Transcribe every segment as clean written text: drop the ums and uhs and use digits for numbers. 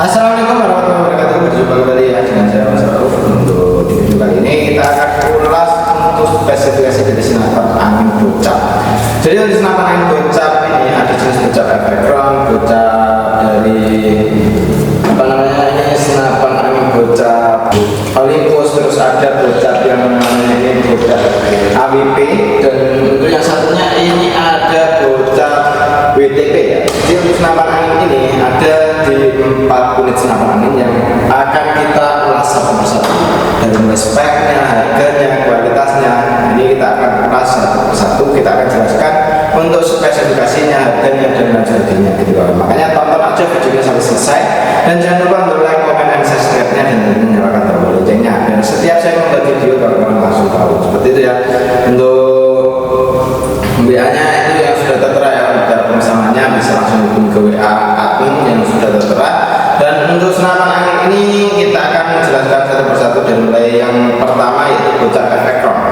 Assalamualaikum warahmatullahi wabarakatuh. Berjumpa kembali ya dengan saya Mas Rauf. Untuk di video kali ini kita akan ulas untuk spesifikasi dari senapan angin bocap. Jadi untuk senapan angin bocap ini ada jenis bocap efek ground, bocap dari ini senapan angin bocap Olympus, terus ada bocap yang namanya ini bocap AWP, dan untuk yang satunya ini ada bocap WTP ya. Jadi untuk senapan angin ini ada di 4 unit senapan angin yang akan kita ulas satu persatu, dari mulai speknya, harganya, kualitasnya. Ini kita akan ulas satu persatu, kita akan jelaskan untuk spesifikasinya, harganya, dan lain sebagainya gitu. Makanya tonton aja videonya sampai selesai, dan jangan lupa untuk like, comment, dan subscribe-nya, dan nyalakan tombol loncengnya, dan setiap saya membuat video kawan-kawan langsung tahu. Seperti itu ya. Untuk WA-nya itu yang sudah tertera ya, untuk pemasangannya bisa langsung hubungi ke WA admin yang sudah tertera. Dan untuk senapan angin ini kita akan menjelaskan satu persatu, dan mulai yang pertama yaitu bocap efek ground.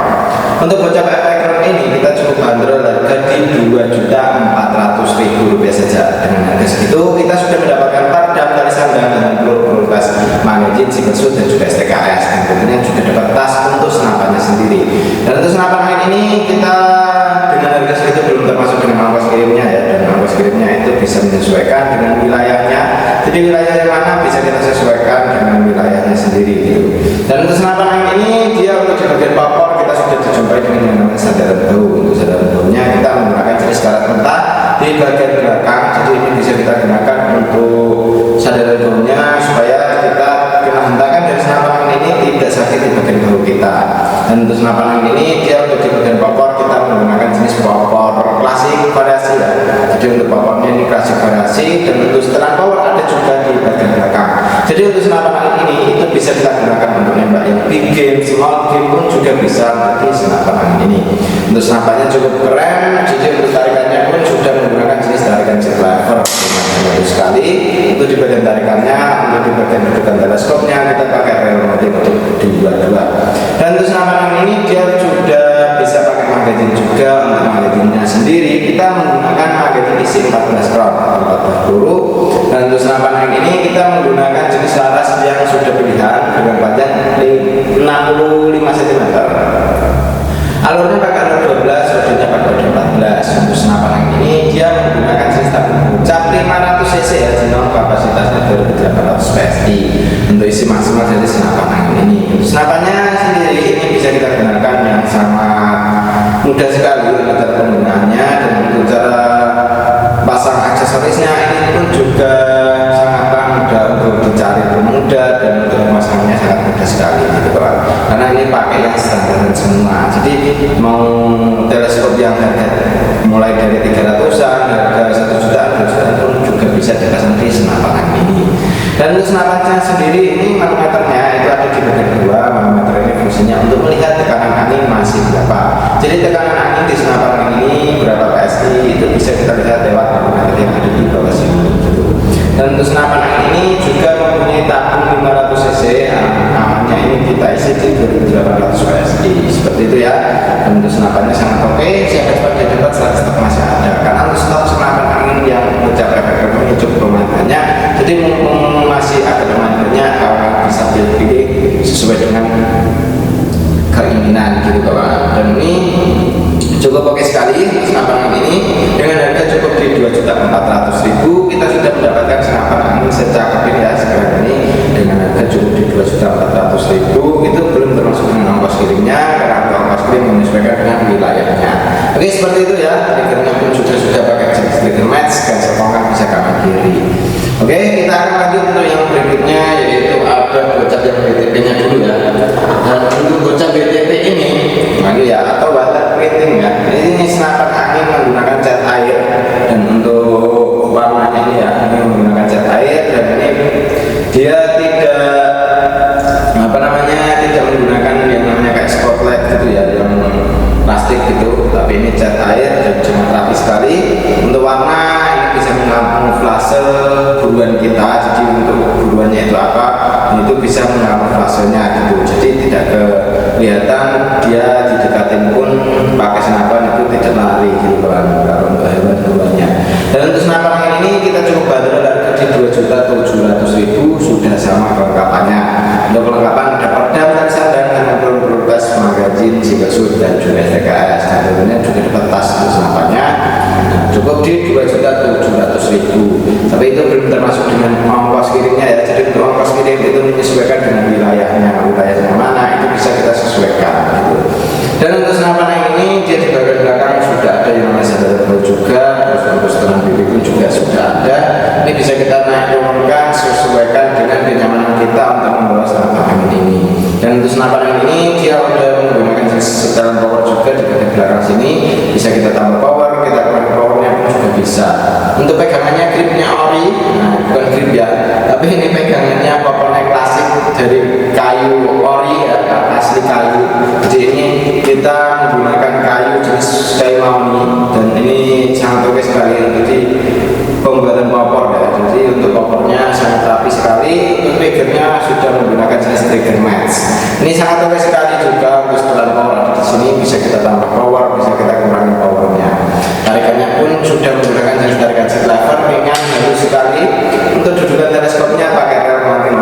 Untuk bocap efek ground ini kita cukup bandrol harga di Rp2.400.000 saja. Dengan harga segitu kita sudah mendapatkan pardam, tali sandang, dengan peluru gas, magazin, single shot, dan juga STKS. Dan tentunya juga dapat tas untuk senapannya sendiri. Dan untuk senapan angin ini kita dengan harga segitu belum termasuk dengan ongkos kirimnya ya, dan ongkos kirimnya itu bisa menyesuaikan dengan wilayahnya. Jadi wilayah yang mana bisa kita sesuaikan dengan wilayahnya sendiri gitu. Dan untuk senapan angin ini dia untuk di bagian popor kita sudah dijumpai dengan yang namanya sandaran bau. Untuk sandaran baunya kita menggunakan jenis karet mentah di bagian belakang. Jadi ini bisa kita gunakan untuk sandaran baunya supaya kita kena hentakan dari senapan angin ini tidak sakit di bagian bau kita. Dan untuk senapan angin ini dia untuk di bagian popor kita menggunakan jenis popor klasik variasi ya. Jadi untuk popornya ini klasik variasi, dan untuk setelan power ada juga di bagian belakang. Jadi untuk senapan angin ini itu bisa kita gunakan untuk nembak yang big game, small game pun juga bisa di senapan angin ini. Untuk senapannya cukup keren. Jadi untuk tarikannya pun sudah menggunakan jenis tarikan jet lever dengan sekali. Untuk di bagian tarikannya, untuk di bagian dudukan teleskopnya kita pakai rel motif untuk dua-dua. Dan untuk senapan angin ini dia sudah bisa pakai magazin juga. Untuk magazinnya sendiri kita menggunakan magazin isi 14 round, 14 peluru. Dan untuk senapan angin ini kita menggunakan jenis laras yang sudah pilihan dengan panjang 65 cm. Alurnya pakai alur 12, rodonya pakai roda 14. Untuk senapan angin ini dia menggunakan jenis tabung bocap 500 cc ya, jenong kapasitasnya 2800 PSI. Untuk isi maksimal dari senapan angin ini. Untuk senapannya sendiri ini bisa kita gunakan yang sangat mudah sekali untuk cara penggunaannya, dan untuk cara pasang aksesorisnya ini pun juga sangatlah mudah untuk dicari, pun mudah, dan untuk pemasangannya sangat mudah sekali gitu kan. Karena ini pakai yang standar semua. Jadi mau teleskop yang harga mulai dari 300-an, harga 1 juta, 2 juta pun juga bisa dipasang di senapan angin ini. Dan untuk senapannya sendiri ini manometernya itu ada di bagian 2. Manometer ini fungsinya untuk melihat tekanan angin masih berapa. Jadi tekanan angin di senapan angin ini berapa PSI itu bisa kita lihat lewat manometer yang ada di bawah sini gitu. Dan untuk senapan angin ini juga mempunyai tabung 500 cc. Amannya ini kita isi di 2800 PSI seperti itu ya. Dan untuk senapannya sangat oke. Siapa saja dapat saat stok masih ada, karena untuk stok senapan angin yang bocap efek ground ini cukup lumayan banyak. Jadi masih ada lumayan banyak, kawan bisa pilih-pilih sesuai dengan keinginan gitu kawan. Dan ini cukup oke sekali senapan angin ini. Dengan harga cukup di Rp2.400.000 kita sudah mendapatkan senapan angin secakap ini ya sekarang ini. Dengan harga cukup di Rp2.400.000 itu belum termasuk dengan ongkos kirimnya, karena ongkos kirim menyesuaikan dengan wilayahnya. Oke, seperti itu ya. Triggernya pun sudah pakai jenis trigger match, dan sekongan bisa kanan kiri. Oke, kita akan lanjut untuk yang berikutnya, yaitu ada bocap yang BTP nya dulu ya. Dan untuk bocap BTP ini ya, atau water printing ya, ini senapan angin menggunakan cat air. Dan untuk warnanya ini ya, ini menggunakan cat air, dan ini dia tidak menggunakan yang namanya kayak spotlight gitu ya, yang plastik gitu, tapi ini cat air dan cuma rapi sekali. Untuk warna ini bisa mengamuflase buruan kita. Jadi untuk buruannya itu apa, itu bisa mengamuflasenya gitu. Jadi tidak kelihatan dia didekatin pun pakai senapan itu tidak lari gitu kan, kalau untuk hewan buruannya. Dan untuk senapan angin ini kita cukup bandrol harga di 2.700.000 sudah sama kelengkapannya. Untuk kelengkapan ada perdam, sandang, dan prioritas magazin, single shoot, dan juga STKS. Nah, tentunya juga dapat tas senapannya. Nah, cukup di 2.700.000. Tapi itu belum termasuk dengan ongkos kirimnya ya. Jadi untuk ongkos kirim itu menyesuaikan dengan wilayahnya mana itu bisa kita sesuaikan gitu. Dan untuk senapan yang ini dia di bagian belakang sudah ada yang namanya sadar juga, terus untuk setelan bibi pun juga sudah ada. Ini bisa kita naik turunkan sesuaikan dengan kenyamanan kita untuk membawa senapan angin ini. Dan untuk senapan angin ini dia sudah menggunakan setelan power juga di bagian belakang sini. Bisa kita tambah power, kita kurang powernya pun juga bisa. Untuk pegangannya gripnya ori, nah bukan grip ya, tapi ini pegangannya powernya klasik dari kayu ori ya, asli kayu. Jadi ini kita menggunakan kayu jenis kayu mahoni dan ini sangat oke sekali. Jadi pembuatan popor ya, jadi untuk popornya sangat rapi sekali. Untuk triggernya sudah menggunakan jenis trigger match. Ini sangat oke sekali juga. Untuk setelan power ada di sini, bisa kita tambah power, bisa kita kurangi powernya. Tarikannya pun sudah menggunakan jenis tarikan seat lever, ringan, halus sekali. Untuk dudukan teleskopnya pakai rel mode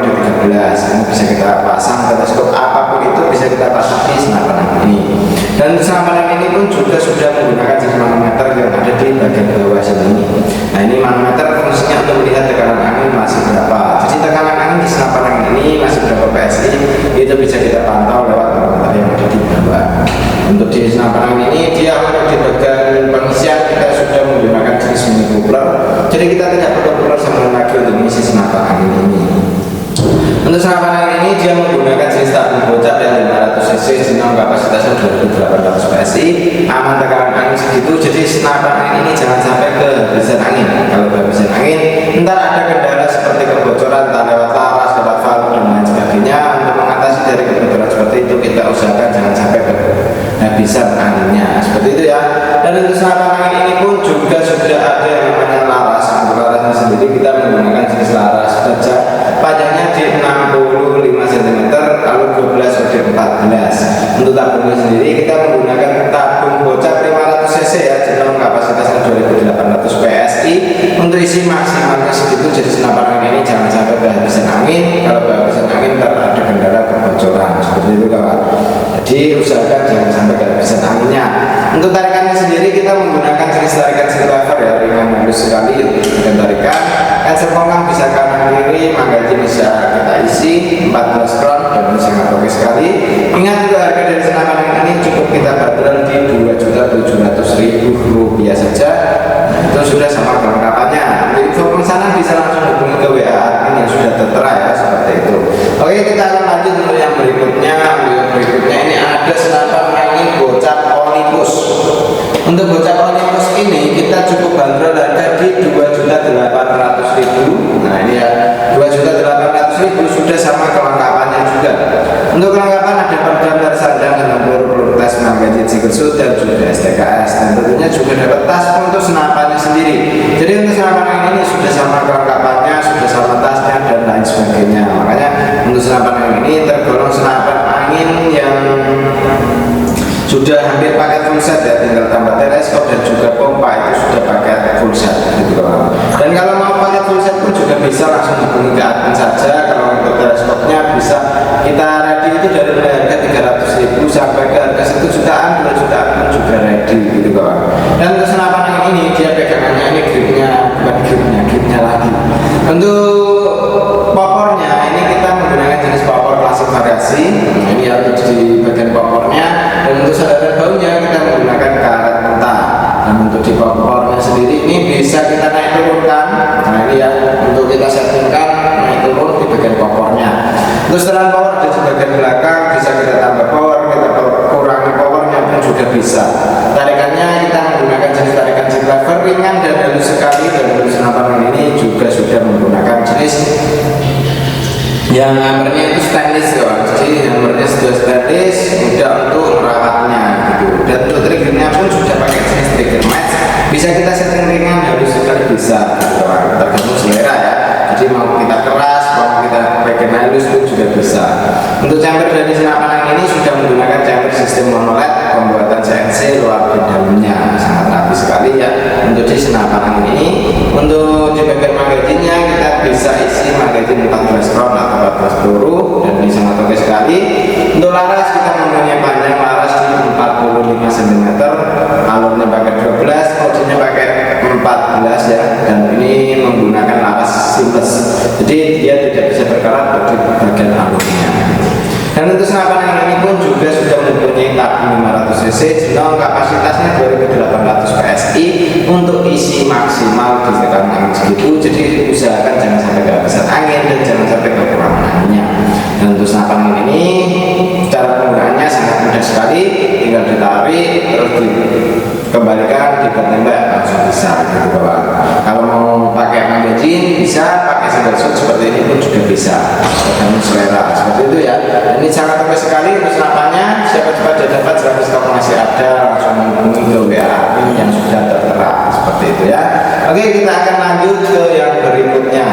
13. Ini bisa kita pasang teleskop apapun itu bisa kita pasang di senapan ini. Dan senapan ini pun juga sudah menggunakan jenis manometer yang ada di bagian bawah sini. Nah, ini manometer fungsinya untuk melihat tekanan angin masih berapa. Jadi tekanan angin di senapan angin ini masih berapa PSI itu bisa kita pantau lewat manometer yang ada di bawah. Untuk di senapan angin ini dia untuk di bagian pengisian kita sudah menggunakan jenis mini coupler. Jadi kita tidak perlu coupler sama lagi untuk mengisi senapan angin ini. Untuk senapan angin ini dia menggunakan jenis tabung bocap yang 500 cc dengan kapasitasnya 2.800 PSI, aman tekanan angin segitu. Jadi senapan angin ini jangan sampai kehabisan angin. Kalau kehabisan angin, ntar ada kendala seperti kebocoran, entah lewat laras, lewat valve dan lain sebagainya. Untuk mengatasi dari kebocoran seperti itu kita usahakan jangan sampai kehabisan anginnya seperti itu ya. Dan untuk senapan angin ini pun juga sudah ada yang namanya laras. Untuk larasnya sendiri kita menggunakan jenis laras baja. Panjangnya di 65 cm, lalu 12 kode 14. Untuk tabungnya sendiri kita menggunakan tabung bocap 500 cc ya, dengan kapasitasnya 2.800 PSI. Untuk isi maksimalnya segitu. Jadi senapan angin ini jangan sampai kehabisan angin. Kalau kehabisan angin ntar ada kendala kebocoran seperti itu kawan. Jadi usahakan jangan sampai kehabisan anginnya. Untuk tarikannya sendiri kita menggunakan jenis tarikan seat lever ya, ringan halus sekali dengan tarikan. Cancel kongkang bisa kanan kiri, magazin bisa kita isi 14 kron dan sangat oke sekali. Ingat juga harga dari senapan angin ini cukup kita bandrol di Rp2.700.000 saja. Nah, itu sudah sama kelengkapannya. Untuk info pemesanan bisa langsung hubungi ke WA admin yang sudah tertera ya, seperti itu. Oke, kita akan lanjut untuk yang berikutnya. Ini ada senapan angin bocap Olympus. Untuk bocap Olympus ini kita cukup bandrol harga di Rp2.800.000. Nah ini ya, Rp2.800.000 sudah sama kelengkapannya juga. Untuk kelengkapan ada perdam, sandang, dan prioritas magazin, single shoot, dan juga STKS. Dan tentunya juga dapat tas untuk senapannya sendiri. Jadi untuk senapan angin ini sudah sama kelengkapannya, sudah sama tasnya dan lain sebagainya. Makanya untuk senapan angin ini tergolong senapan angin yang sudah hampir pakai full set ya, tinggal tambah teleskop dan juga pompa itu sudah pakai full set gitu kan. Dan kalau mau pakai full set pun juga bisa langsung hubungi ke admin saja. Kalau untuk teleskopnya bisa kita ready itu dari harga 300.000 sampai ke harga 1 jutaan, 2 jutaan pun juga ready gitu kan. Dan untuk senapan angin ini dia pegangannya ini gripnya, bukan gripnya lagi. Untuk popornya ini kita menggunakan jenis popor klasik variasi. Ini ada di bagian popornya. Dan untuk sandaran baunya kita menggunakan karet mentah. Dan untuk di popornya sendiri ini bisa kita naik turunkan. Nah ini ya, untuk kita settingkan naik turun di bagian popornya. Untuk setelan power ada di bagian belakang, bisa kita tambah power, kita kurangi powernya pun juga bisa. Tarikannya kita menggunakan jenis tarikan seat lever ringan dan halus sekali. Dan untuk senapan ini juga sudah menggunakan jenis yang hammernya itu stainless ya, jadi hammernya sudah stainless, mudah untuk merawatnya gitu. Dan untuk triggernya pun sudah pakai jenis trigger match, bisa kita setting ringan halus sekali bisa gitu, tergantung selera ya. Jadi mau kita keras, mau kita bagian halus pun juga bisa. Untuk chamber dari senapan angin ini sudah menggunakan chamber sistem monoled pembuatan CNC luar dan dalamnya sangat rapi sekali ya. Untuk di senapan angin ini, untuk di bagian magazinnya kita bisa isi magazin 14 round atau 14 peluru, dan ini sangat oke sekali. Untuk laras kita mempunyai panjang laras di 45 cm, alurnya pakai 12, modelnya pakai 14 ya, dan ini menggunakan laras seamless, jadi dia tidak bisa berkarat di bagian alurnya. Dan untuk senapan yang ini pun juga sudah mempunyai tabung 500 cc, jenong kapasitasnya 2800 PSI untuk isi maksimal di tekanan angin segitu. Jadi usahakan jangan sampai kehabisan angin dan jangan sampai kekurangan anginnya. Dan untuk senapan angin ini cara penggunaannya sangat mudah sekali, tinggal ditarik terus dikembalikan, ditembak langsung bisa gitu kawan. Kalau mau pakai magazine bisa, pakai single shot seperti ini pun juga bisa, tergantung selera seperti itu ya. Ini sangat oke sekali untuk senapannya. Siapa cepat dia dapat, servis toko masih ada, langsung menghubungi ke WA yang sudah tertera seperti itu ya. Oke, kita akan lanjut ke yang berikutnya.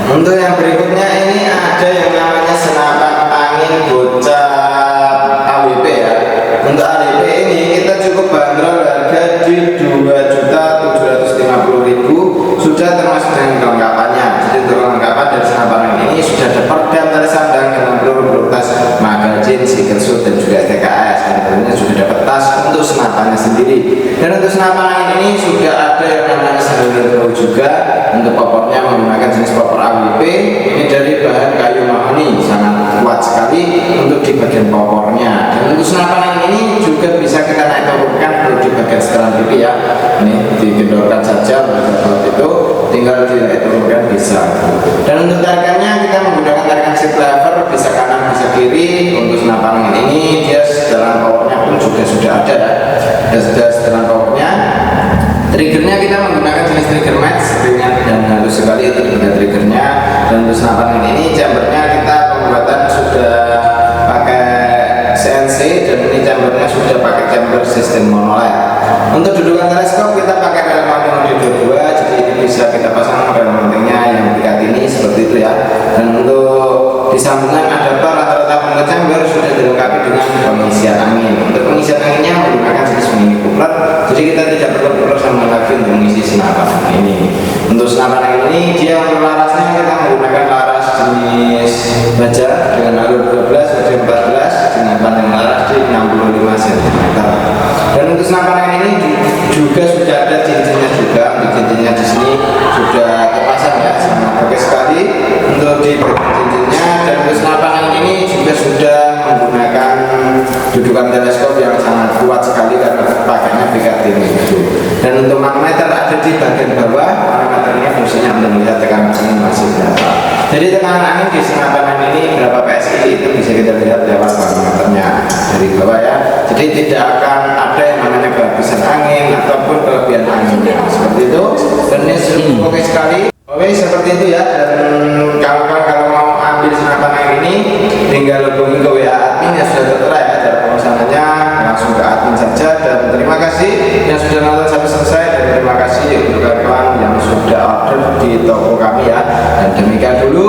Untuk yang berikutnya ini ada yang namanya senapan angin bocah AWP ya. Untuk AWP ini kita cukup bandrol harga di 2.750.000, sudah termasuk dengan kelengkapannya. Jadi untuk kelengkapan dari senapan angin ini sudah ada peredam tali sandang dengan peluru tas, magazin, single shot dan juga TKS. Dan tentunya sudah dapat tas untuk senapannya sendiri. Dan untuk senapan angin ini sudah ada yang namanya sandal juga. Untuk popornya menggunakan jenis popor AWP, ini dari bahan kayu mahoni, sangat kuat sekali untuk di bagian popornya. Dan untuk senapan angin ini juga bisa kita naik turunkan perlu di bagian setelan pipi ya. Ini digendorkan saja kalau itu, tinggal dinaik turunkan bisa. Dan untuk tarikannya kita menggunakan tarikan seat lever, bisa kanan bisa kiri. Untuk senapan angin ini dia setelan powernya pun juga sudah ada ya. Sudah setelan powernya. Triggernya kita menggunakan jenis trigger match, ringan dan halus sekali itu dengan triggernya. Dan untuk senapan ini chambernya kita pembuatan sudah pakai CNC, dan ini chambernya sudah pakai chamber sistem monolith. Untuk dudukan teleskop kita pakai rel mounting mode 22, jadi ini bisa kita pasang rel mountingnya yang dekat ini seperti itu ya. Dan untuk disambungan adaptor rata-rata penggerak chamber sudah dilengkapi dengan pengisian angin. Untuk pengisian anginnya menggunakan jenis mini coupler, jadi kita tidak perlu sama lagi untuk mengisi senapan ini. Untuk senapan angin ini dia untuk larasnya kita menggunakan laras jenis baja dengan alur 12 baja 14 dengan panjang laras di 65 cm. Dan untuk senapan angin ini juga sudah ada cincinnya juga. Untuk cincinnya di sini sudah terpasang ya, sangat oke sekali untuk di bagian cincinnya. Dan untuk senapan angin ini juga sudah menggunakan dudukan teleskop yang sangat kuat sekali karena pakainya BKT itu. Dan untuk magneter ada di bagian bawah, magneternya fungsinya untuk melihat tekanan angin masih berapa. Jadi tekanan angin di senapan angin ini berapa PSI itu bisa kita lihat lewat magneternya dari bawah ya. Jadi tidak akan ada yang namanya kehabisan angin ataupun kelebihan anginnya seperti itu. Dan ini oke sekali. Oke seperti itu ya. Dan kalau mau ambil senapan angin ini tinggal hubungi ke WA admin yang sudah tertera ya. Cara pemesanannya langsung ke admin saja. Dan terima kasih yang sudah nonton sampai selesai, dan terima kasih untuk kawan-kawan yang sudah order di toko kami ya. Dan demikian dulu